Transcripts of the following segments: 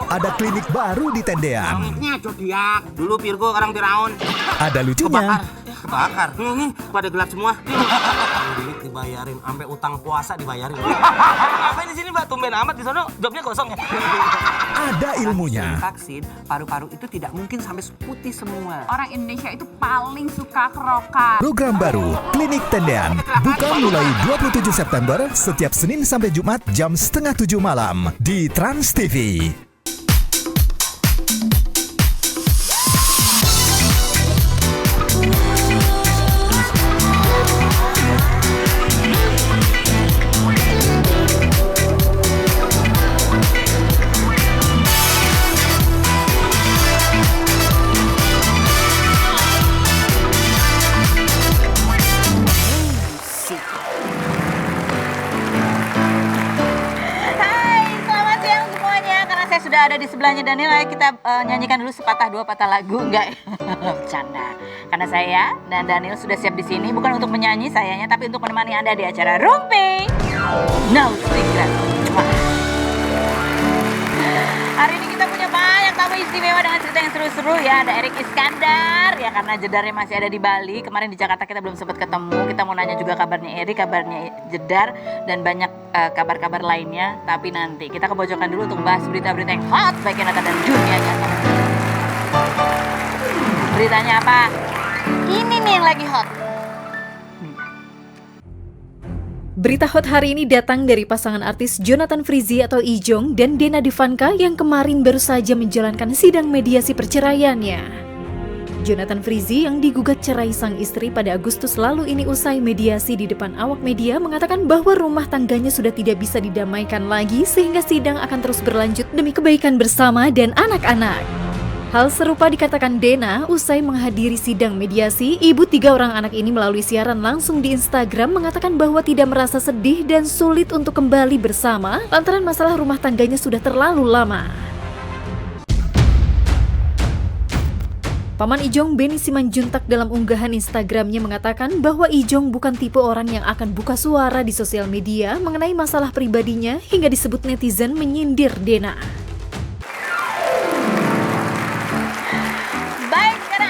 Ada klinik baru di Tendean. Kliniknya zodiak. Dulu Virgo, sekarang Firaun. Ada lucunya. Kebakar. Nih, pada gelap semua. Duit dibayarin, sampai utang puasa dibayarin. Ngapain di sini, Mbak? Tumben amat di sono, jobnya kosong ya. Ada ilmunya. Vaksin, paru-paru itu tidak mungkin sampai putih semua. Orang Indonesia itu paling suka kerokan. Program baru Klinik Tendean buka mulai 27 September setiap Senin sampai Jumat jam 6:30 malam di Trans TV. Sudah ada di sebelahnya Daniel, ayo kita nyanyikan dulu sepatah dua patah lagu, enggak? Bercanda. Karena saya dan Daniel sudah siap di sini bukan untuk menyanyi sayanya, tapi untuk menemani Anda di acara Rumpi No Secret. Hari ini kita punya banyak tamu istimewa dengan cerita yang seru-seru ya. Ada Erik Iskandar ya, karena jedarnya masih ada di Bali. Kemarin di Jakarta kita belum sempat ketemu. Kita mau nanya juga kabarnya Erik, kabarnya Jedar, dan banyak kabar-kabar lainnya. Tapi nanti kita kebojokan dulu untuk bahas berita-berita yang hot baik yang dan dunia nyata. Beritanya apa? Ini nih yang lagi hot. Berita hot hari ini datang dari pasangan artis Jonathan Frizzy atau Ijong dan Dena Divanka yang kemarin baru saja menjalankan sidang mediasi perceraiannya. Jonathan Frizzy yang digugat cerai sang istri pada Agustus lalu ini usai mediasi di depan awak media mengatakan bahwa rumah tangganya sudah tidak bisa didamaikan lagi sehingga sidang akan terus berlanjut demi kebaikan bersama dan anak-anak. Hal serupa dikatakan Dena usai menghadiri sidang mediasi. Ibu 3 orang anak ini melalui siaran langsung di Instagram mengatakan bahwa tidak merasa sedih dan sulit untuk kembali bersama lantaran masalah rumah tangganya sudah terlalu lama. Paman Ijong Benny Simanjuntak dalam unggahan Instagramnya mengatakan bahwa Ijong bukan tipe orang yang akan buka suara di sosial media mengenai masalah pribadinya hingga disebut netizen menyindir Dena.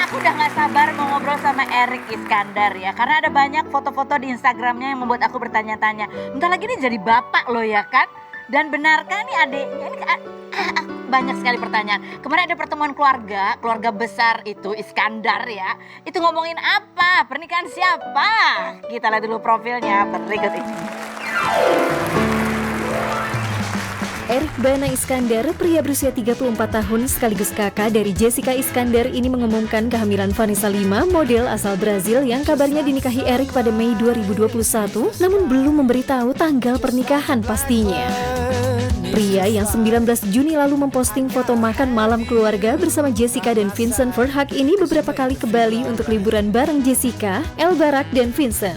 Udah gak sabar mau ngobrol sama Erik Iskandar ya, karena ada banyak foto-foto di Instagramnya yang membuat aku bertanya-tanya. Bentar lagi nih jadi bapak loh ya kan? Dan benarkah nih adiknya ini banyak sekali pertanyaan. Kemarin ada pertemuan keluarga besar itu Iskandar ya. Itu ngomongin apa? Pernikahan siapa? Kita lihat dulu profilnya berikut ini. Erik Bana Iskandar, pria berusia 34 tahun sekaligus kakak dari Jessica Iskandar ini mengumumkan kehamilan Vanessa Lima, model asal Brazil yang kabarnya dinikahi Erik pada Mei 2021, namun belum memberitahu tanggal pernikahan pastinya. Pria yang 19 Juni lalu memposting foto makan malam keluarga bersama Jessica dan Vincent Verhaeghe ini beberapa kali ke Bali untuk liburan bareng Jessica, El Barak, dan Vincent.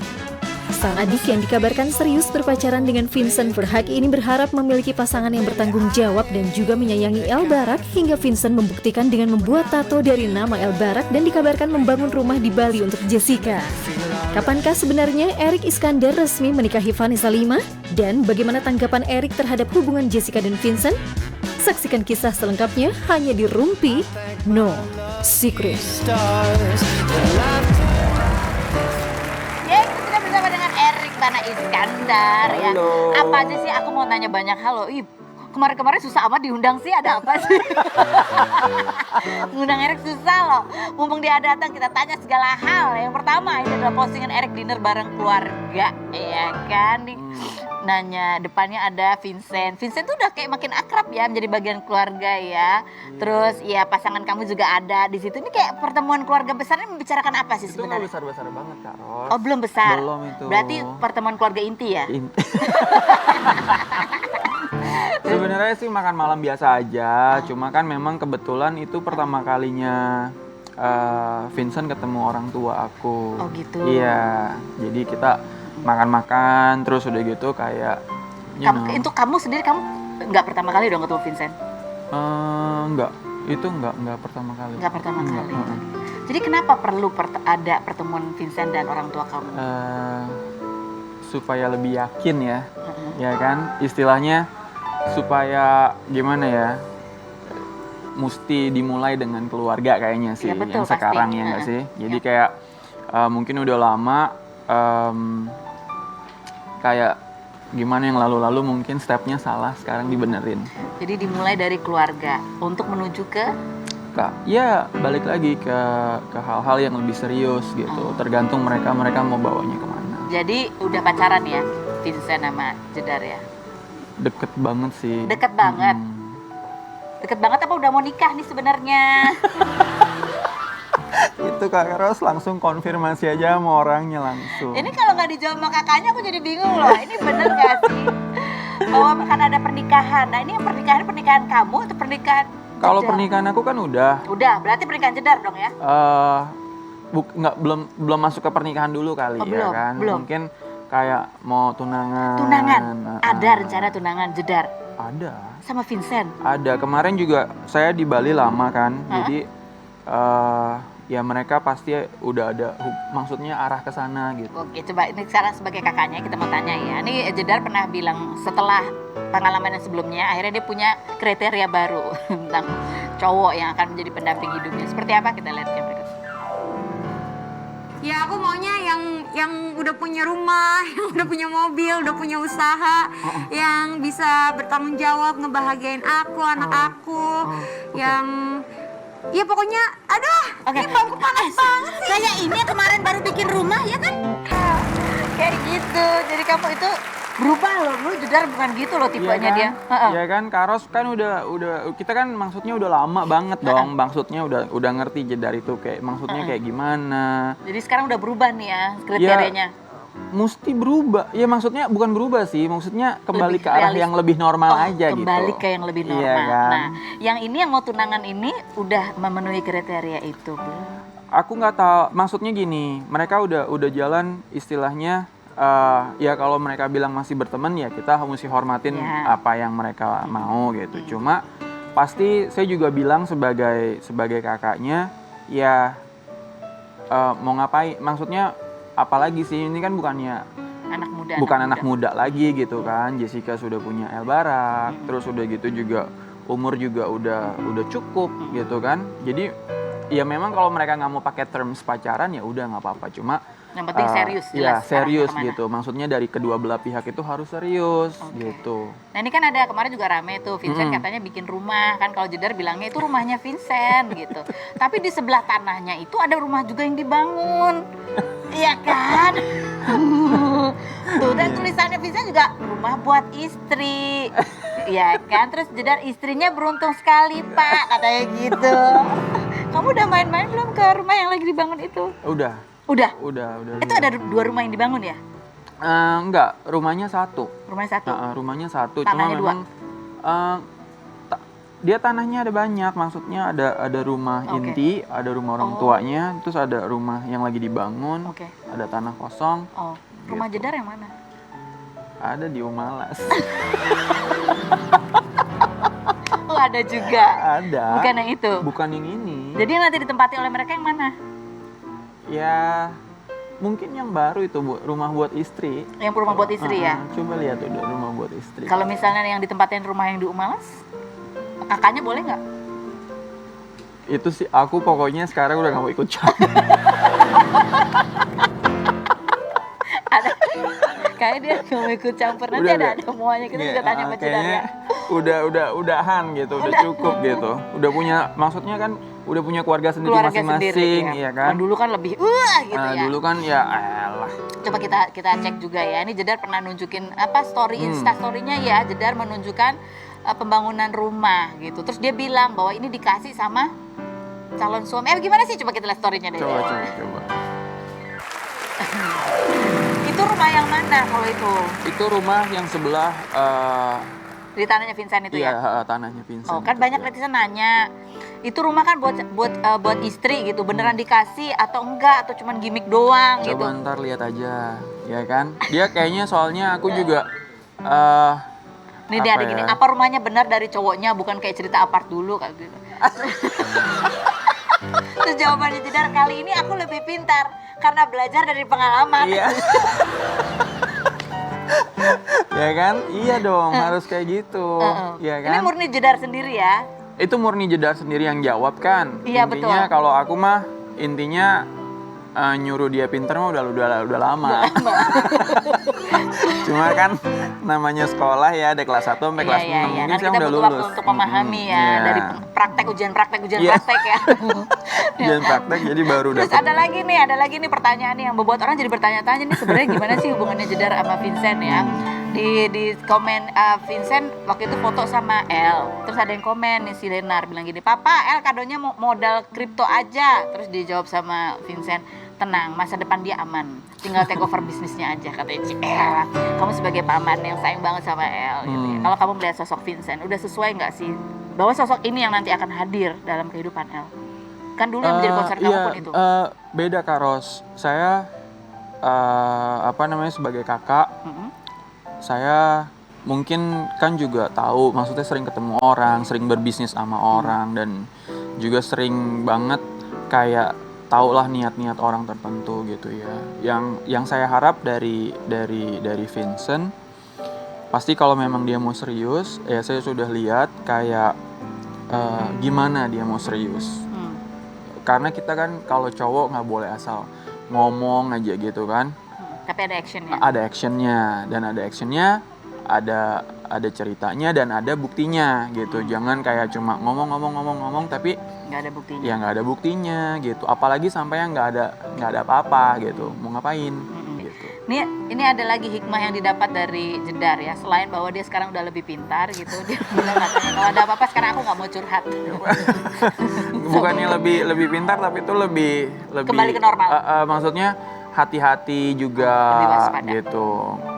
Sang adik yang dikabarkan serius berpacaran dengan Vincent Verhaeghe ini berharap memiliki pasangan yang bertanggung jawab dan juga menyayangi El Barak hingga Vincent membuktikan dengan membuat tato dari nama El Barak dan dikabarkan membangun rumah di Bali untuk Jessica. Kapankah sebenarnya Erik Iskandar resmi menikahi Vanessa Lima? Dan bagaimana tanggapan Erik terhadap hubungan Jessica dan Vincent? Saksikan kisah selengkapnya hanya di Rumpi No Secret. Bana Iskandar ya. Apa aja sih, aku mau tanya banyak hal loh. Kemarin-kemarin susah amat diundang sih, ada apa sih? Ngundang Erik susah loh. Mumpung dia datang kita tanya segala hal. Yang pertama ini adalah postingan Erik dinner bareng keluarga, ya kan? Nanya depannya ada Vincent. Vincent tuh udah kayak makin akrab ya, menjadi bagian keluarga ya. Terus ya pasangan kamu juga ada di situ. Ini kayak pertemuan keluarga besarnya membicarakan apa sih sebenarnya? Itu besar-besar banget Kak Ros. Oh belum besar? Belum itu. Berarti pertemuan keluarga inti ya? Sebenarnya sih makan malam biasa aja. Cuma kan memang kebetulan itu pertama kalinya Vincent ketemu orang tua aku. Oh gitu? Iya, jadi kita makan-makan terus udah gitu kayak Untuk kamu sendiri, kamu nggak pertama kali dong ketemu Vincent? Enggak, itu enggak pertama kali. Enggak pertama kali. Jadi kenapa perlu ada pertemuan Vincent dan orang tua kamu? Supaya lebih yakin ya, ya kan? Istilahnya supaya gimana ya? mesti dimulai dengan keluarga kayaknya sih, Iya, betul, yang sekarang pasti. ya nggak sih. Jadi Iya. kayak mungkin udah lama kayak gimana yang lalu-lalu mungkin stepnya salah, sekarang dibenerin. Jadi dimulai dari keluarga untuk menuju ke Kak, ya balik lagi ke hal-hal yang lebih serius gitu. Tergantung mereka mau bawanya kemana. jadi udah pacaran ya Vincent sama Jedar ya. Deket banget sih. Deket banget. Deket banget apa udah mau nikah nih sebenarnya? Itu Kak Ros langsung konfirmasi aja sama orangnya langsung. Ini kalau nggak dijawab sama kakaknya aku jadi bingung loh. Ini bener nggak sih? Bahwa akan ada pernikahan. Nah ini yang pernikahan kamu atau pernikahan Kalau Jedar? pernikahan aku kan udah Udah, berarti pernikahan Jedar dong ya? belum masuk ke pernikahan dulu kali Oh, ya belum, kan. belum. Mungkin kayak mau tunangan. Tunangan. Ada rencana tunangan Jedar Ada. sama Vincent. Ada. Kemarin juga saya di Bali lama kan. Jadi ya mereka pasti udah ada maksudnya arah ke sana gitu. Oke, coba ini sekarang sebagai kakaknya kita mau tanya ya. Ini Jedar pernah bilang setelah pengalaman yang sebelumnya, akhirnya dia punya kriteria baru tentang cowok yang akan menjadi pendamping hidupnya. Seperti apa? Kita lihat yang berikut. Ya aku maunya yang udah punya rumah, yang udah punya mobil, udah punya usaha, yang bisa bertanggung jawab ngebahagiain aku, anak aku, yang ya pokoknya aduh, Oke. ini bangku panas banget sih. Kayak ini yang kemarin baru bikin rumah ya kan? Kayak gitu. Jadi kamu itu berubah loh. Lu Jedar bukan gitu loh tipenya Iya dia. kan? Iya kan, Karos kan udah kita kan maksudnya udah lama banget dong. Maksudnya udah ngerti Jedar itu kayak maksudnya kayak gimana. Jadi sekarang udah berubah nih ya kriterianya. Mesti berubah. Ya maksudnya bukan berubah sih, maksudnya kembali Lebih ke arah realis- yang lebih normal Oh, aja gitu. kembali ke yang lebih normal. Iya kan? Nah, yang ini yang mau tunangan ini udah memenuhi kriteria itu belum? Aku nggak tahu, maksudnya gini, mereka udah jalan istilahnya ya kalau mereka bilang masih berteman ya kita mesti hormatin Ya. apa yang mereka mau gitu. Cuma pasti saya juga bilang sebagai kakaknya ya mau ngapain? Maksudnya apalagi sih ini kan bukannya Anak muda. bukan anak muda lagi gitu kan. Jessica sudah punya El Barak, terus udah gitu juga umur juga udah cukup gitu kan. Jadi ya memang kalau mereka nggak mau pakai terms pacaran ya udah nggak apa-apa. Cuma Yang penting serius, ya jelas serius arahnya kemana. gitu. Maksudnya dari kedua belah pihak itu harus serius gitu. Nah ini kan ada kemarin juga rame tuh Vincent katanya bikin rumah kan, kalau Jedar bilangnya itu rumahnya Vincent gitu. Tapi di sebelah tanahnya itu ada rumah juga yang dibangun. Iya kan? Tuh dan tulisannya Vincent juga rumah buat istri. Iya kan? Terus Jedar istrinya beruntung sekali Pak katanya gitu. Kamu udah main-main belum ke rumah yang lagi dibangun itu? Udah. Udah? Udah. Itu ada 2 rumah yang dibangun ya? Enggak, rumahnya satu. Rumahnya satu? Rumahnya satu. Tanahnya Cuma memang dia tanahnya ada banyak. Maksudnya ada rumah Oke. inti, ada rumah orang tuanya, terus ada rumah yang lagi dibangun, Oke. ada tanah kosong. Oh, rumah Jedar yang mana? Ada di Umalas. Oh ada juga. Ada. Bukan yang itu. Bukan yang ini. Jadi yang nanti ditempati oleh mereka yang mana? Ya mungkin yang baru itu rumah buat istri. Yang rumah buat istri ya. Coba lihat udah rumah buat istri. Kalau misalnya yang ditempatin rumah yang di Umalas, kakaknya boleh nggak? Itu sih aku pokoknya sekarang udah nggak mau ikut campur. Ada. Kayak dia nggak mau ikut campur. Nanti Udah, ada udah. semuanya kita juga tanya sama Jedar Kayaknya ya. udahan gitu, udah cukup gitu. Udah punya, maksudnya kan udah punya keluarga sendiri Keluarga masing-masing, sendiri ya kan? Nah, dulu kan lebih gitu Nah, ya. dulu kan ya elah. Coba kita cek juga ya. Ini Jedar pernah nunjukin apa story Insta story-nya ya. Jedar menunjukkan pembangunan rumah gitu. Terus dia bilang bahwa ini dikasih sama calon suami. Gimana sih? Coba kita lihat story-nya deh. Coba. Itu rumah yang mana kalau itu? Itu rumah yang sebelah Di tanahnya Vincent itu ya? tanahnya Vincent. Oh, kan banyak netizen nanya. Itu rumah kan buat istri gitu. Beneran dikasih atau enggak atau cuman gimmick doang gitu. Coba ntar lihat aja, ya kan? Dia kayaknya soalnya aku juga Nih dia ada apa gini, ya? apa rumahnya benar dari cowoknya bukan kayak cerita apart dulu kayak gitu. Terus jawabannya Jedar, kali ini aku lebih pintar karena belajar dari pengalaman. Iya. Ya kan? Iya dong, harus kayak gitu. Ya kan? Ini murni Jedar sendiri ya? Itu murni Jedar sendiri yang jawab kan. Iya, Intinya betul. kalau aku mah intinya nyuruh dia pinter mah udah lama. Cuma kan namanya sekolah ya ada kelas 1 sampai kelas 6 Iya. mungkin Kan saya kita udah butuh lulus. waktu untuk memahami ya Iya. dari praktek ujian Iya. praktek ya. Ujian praktek jadi baru Terus dapat. ada lagi nih pertanyaan nih yang membuat orang jadi bertanya-tanya nih sebenarnya gimana sih hubungannya Jedar sama Vincent ya. Di komen Vincent waktu itu foto sama El. Terus ada yang komen nih si Lenar bilang gini, "Papa, El kadonya modal kripto aja." Terus dijawab sama Vincent, "Tenang, masa depan dia aman. Tinggal take over bisnisnya aja," katanya El. Kamu sebagai paman yang sayang banget sama El gitu ya. Kalau kamu melihat sosok Vincent, udah sesuai nggak sih bahwa sosok ini yang nanti akan hadir dalam kehidupan El? Kan dulu yang menjadi concern kamu pun itu. Beda Kak Ros. Saya sebagai kakak, saya mungkin kan juga tahu, maksudnya sering ketemu orang, sering berbisnis sama orang, dan juga sering banget kayak tahulah niat-niat orang tertentu gitu ya. Yang saya harap dari Vincent, pasti kalau memang dia mau serius, ya saya sudah lihat kayak gimana dia mau serius. Karena kita kan kalau cowok nggak boleh asal ngomong aja gitu kan. Tapi ada actionnya. Ada actionnya, dan ada actionnya, ada ceritanya dan ada buktinya gitu. Jangan kayak cuma ngomong tapi Nggak ada buktinya. ya nggak ada buktinya gitu. Apalagi sampai yang nggak ada apa-apa gitu. Mau ngapain? Gitu. Ini ada lagi hikmah yang didapat dari Jedar ya. Selain bahwa dia sekarang udah lebih pintar gitu, dia bilang katanya kalau ada apa-apa sekarang aku nggak mau curhat. Bukannya lebih pintar, tapi itu lebih Kembali ke normal. Maksudnya hati-hati juga Lebih waspada. gitu.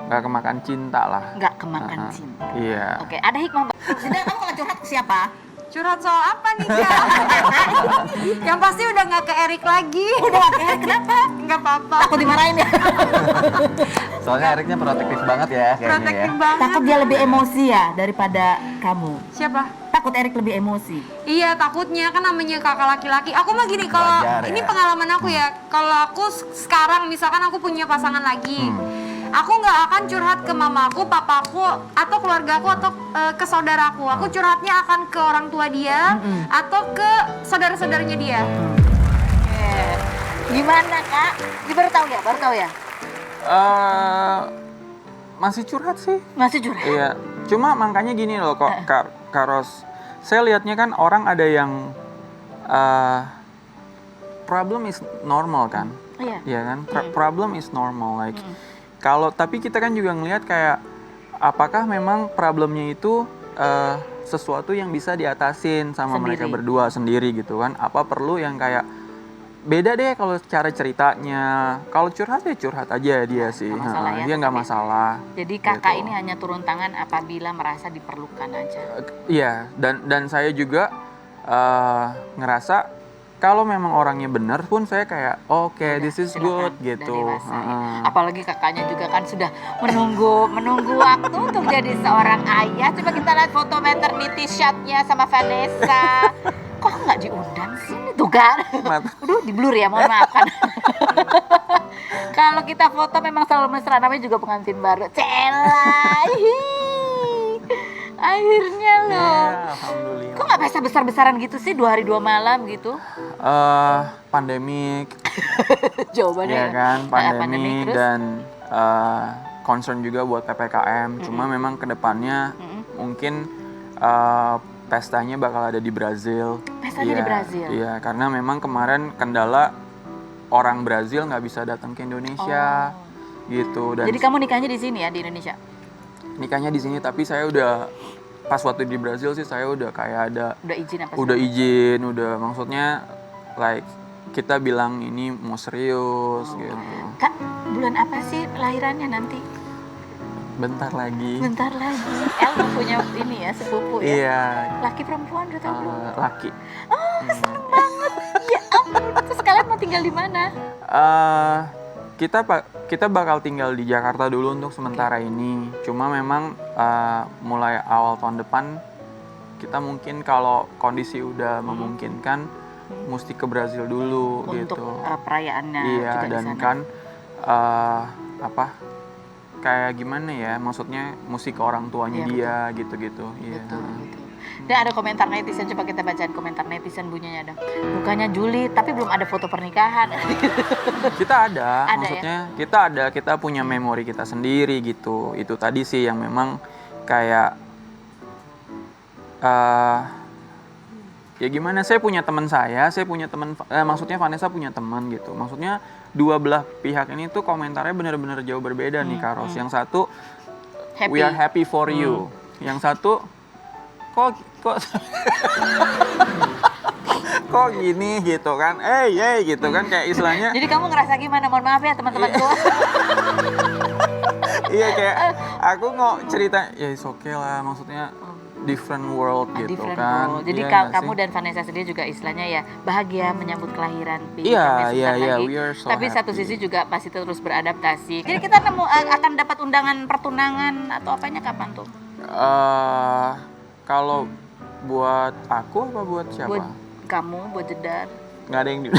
Nggak kemakan cinta lah. Nggak kemakan cinta. Iya. Oke, ada hikmah. Jedar, kamu kalau curhat ke siapa? Curhat soal apa nih, Kak? Yang pasti udah nggak ke Erik lagi. Udah nggak ke Erik, kenapa? Nggak apa-apa. Takut dimarahin ya? Soalnya Eriknya protektif banget ya kayaknya ya. Protektif banget. Takut dia lebih emosi ya daripada kamu? Siapa? Takut Erik lebih emosi? Iya, takutnya kan namanya kakak laki-laki. Aku mah gini, kalau Wajar ini ya. pengalaman aku ya. Kalau aku sekarang misalkan aku punya pasangan lagi, aku nggak akan curhat ke mamaku, papaku, atau keluargaku, atau ke saudaraku. Aku curhatnya akan ke orang tua dia atau ke saudara-saudaranya dia. Gimana Kak? Dia baru tahu ya? Masih curhat sih. Masih curhat? Iya, cuma makanya gini loh kok Kak Ros. Saya lihatnya kan orang ada yang problem is normal kan. Iya. Iya kan? Problem is normal like. Tapi kita kan juga ngelihat kayak apakah memang problemnya itu sesuatu yang bisa diatasin sama mereka Sendiri. berdua sendiri gitu kan? Apa perlu yang kayak beda deh kalau cara ceritanya. Kalau curhat ya curhat aja dia sih. nggak masalah ya, Dia nggak tapi- masalah. Jadi kakak Gitu. ini hanya turun tangan apabila merasa diperlukan aja. Iya, dan saya juga ngerasa kalau memang orangnya benar pun saya kayak oke, this is Silakan, good gitu. udah dewasa ya. Heeh. Apalagi kakaknya juga kan sudah menunggu waktu untuk jadi seorang ayah. Coba kita lihat foto maternity shotnya sama Vanessa. Kok nggak diundang sih? Tuh kan? Aduh, di blur ya, mohon maaf kan. Kalau kita foto memang selalu mesra, namanya juga pengantin baru. Cela. Akhirnya loh. Ya, alhamdulillah. Kok nggak pesta besar-besaran gitu sih 2 hari 2 malam gitu? Pandemik, Jawabannya ya kan, pandemik, pandemi terus? dan concern juga buat PPKM. Cuma memang kedepannya mungkin pestanya bakal ada di Brazil. Pestanya Iya, di Brazil? Iya, karena memang kemarin kendala orang Brazil nggak bisa datang ke Indonesia, gitu. Dan Jadi kamu nikahnya di sini ya, di Indonesia? nikahnya di sini, tapi saya udah pas waktu di Brazil sih saya udah kayak ada Udah izin apa sih? udah izin, udah maksudnya like kita bilang ini mau serius gitu. Kak, bulan apa sih lahirannya nanti? Bentar lagi. Bentar lagi. El mau punya ini ya, sepupu ya? Iya, Laki perempuan udah tahu belum? laki. Seneng banget. Ya ampun, terus kalian mau tinggal di mana? Kita bakal tinggal di Jakarta dulu untuk sementara ini. Cuma memang mulai awal tahun depan kita mungkin kalau kondisi udah memungkinkan mesti ke Brazil dulu Untuk gitu. perayaannya Iya, juga di dan sana. kan kayak gimana ya? Maksudnya mesti ke orang tuanya Iya, dia gitu-gitu. Iya. Betul, betul. Dan ada komentar netizen, coba kita bacain komentar netizen bunyinya dong. Bukannya Juli, tapi belum ada foto pernikahan. Kita ada, Ada maksudnya kita punya memori kita sendiri gitu. Itu tadi sih yang memang kayak ya gimana, saya punya teman maksudnya Vanessa punya teman gitu. Maksudnya dua belah pihak ini tuh komentarnya benar-benar jauh berbeda nih Kak Ros. Yang satu Happy. we are happy for you. Yang satu kok kok gini gitu kan. Gitu kan kayak istilahnya. Jadi kamu ngerasa gimana? Mohon maaf ya teman-temanku. Iya kayak aku mau cerita ya it's okay lah, maksudnya different world gitu Different kan. world. Jadi Iya nggak kamu sih? dan Vanessa sendiri juga istilahnya ya bahagia menyambut kelahiran Pi Iya, sampai iya, sebentar iya, lagi. we are so Tapi satu happy. sisi juga pasti terus beradaptasi. Jadi kita akan dapat undangan pertunangan atau apanya kapan tuh? Kalau buat aku apa buat siapa? Buat kamu, buat Jedar. Nggak ada yang di.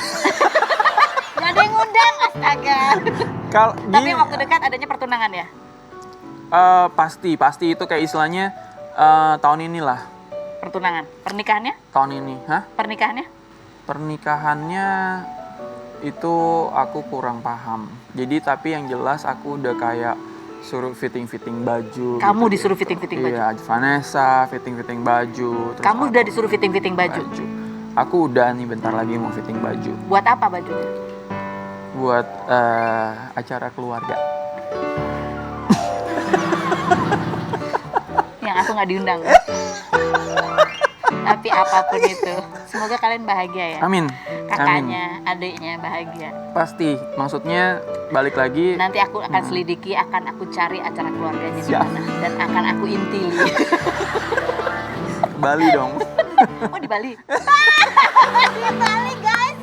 Gak ada yang ngundang, astaga. Tapi yang waktu dekat adanya pertunangan ya? Pasti itu kayak istilahnya tahun inilah. Pertunangan. Pernikahannya? Tahun ini, hah? Pernikahannya? Pernikahannya itu aku kurang paham. Jadi tapi yang jelas aku udah kayak suruh fitting baju. Kamu gitu. disuruh fitting-fitting baju? Iya, Vanessa fitting baju. Terus Kamu aku udah disuruh fitting-fitting baju? Aku udah nih bentar lagi mau fitting baju. Buat apa bajunya? Buat acara keluarga. Yang aku nggak diundang. Tapi apapun itu, semoga kalian bahagia ya. Amin. Kakaknya, adiknya bahagia. Pasti. Maksudnya balik lagi. Nanti aku akan selidiki, akan aku cari acara keluarganya di Siap. mana dan akan aku intili. Bali dong. Oh di Bali. Di Bali guys.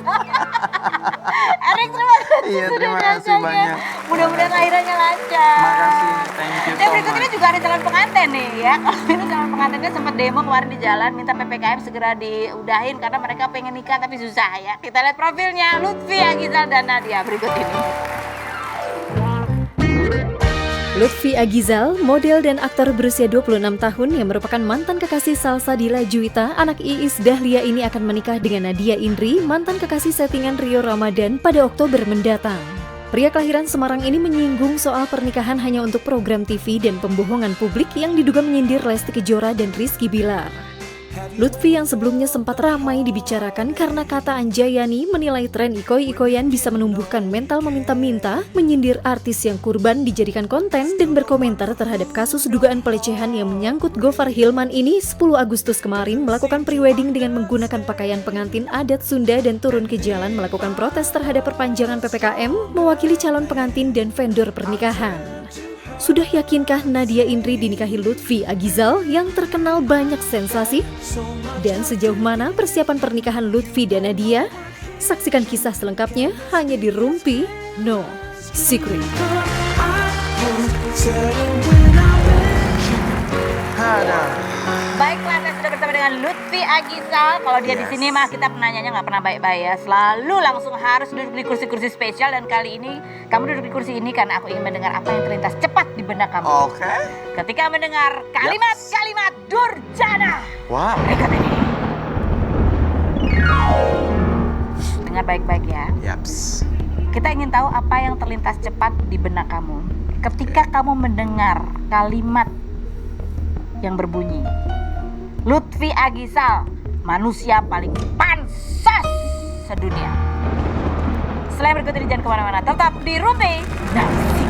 Erik terima kasih Iya, sudah terima kasih jasanya. banyak. Mudah-mudahan lahirannya lancar. Makasih. Thank you Dan so berikut ini much. juga ada calon pengantin nih ya. Kalau ini calon pengantinnya sempat demo kemarin di jalan minta PPKM segera diudahin karena mereka pengen nikah tapi susah ya. Kita lihat profilnya Lutfi, Agizal dan Nadia berikut ini. Lutfi Agizal, model dan aktor berusia 26 tahun yang merupakan mantan kekasih Salsabila Juwita, anak Iis Dahlia ini akan menikah dengan Nadia Indri, mantan kekasih settingan Rio Ramadan pada Oktober mendatang. Pria kelahiran Semarang ini menyinggung soal pernikahan hanya untuk program TV dan pembohongan publik yang diduga menyindir Lesti Kejora dan Rizky Bilar. Lutfi yang sebelumnya sempat ramai dibicarakan karena kata Anjayani menilai tren ikoi-ikoyan bisa menumbuhkan mental meminta-minta, menyindir artis yang kurban dijadikan konten, dan berkomentar terhadap kasus dugaan pelecehan yang menyangkut Gofar Hilman ini 10 Agustus kemarin melakukan prewedding dengan menggunakan pakaian pengantin adat Sunda dan turun ke jalan melakukan protes terhadap perpanjangan PPKM mewakili calon pengantin dan vendor pernikahan. Sudah yakinkah Nadia Indri dinikahi Lutfi Agizal yang terkenal banyak sensasi? Dan sejauh mana persiapan pernikahan Lutfi dan Nadia? Saksikan kisah selengkapnya hanya di Rumpi No Secret. Baiklah, saya sudah bersama dengan Lutfi Agizal. Kalau dia di sini mah kita penanyanya nggak pernah baik-baik ya. Selalu langsung harus duduk di kursi-kursi spesial, dan kali ini kamu duduk di kursi ini karena aku ingin mendengar apa yang terlintas cepat di benak kamu. Oke. Ketika mendengar kalimat-kalimat durjana. Wow. Berikut ini. Dengar baik-baik ya. Yaps. Kita ingin tahu apa yang terlintas cepat di benak kamu ketika kamu mendengar kalimat yang berbunyi Lutfi Agizal, manusia paling pansos sedunia. Selain berikut ini jangan kemana-mana, tetap di Rumpi. Nah.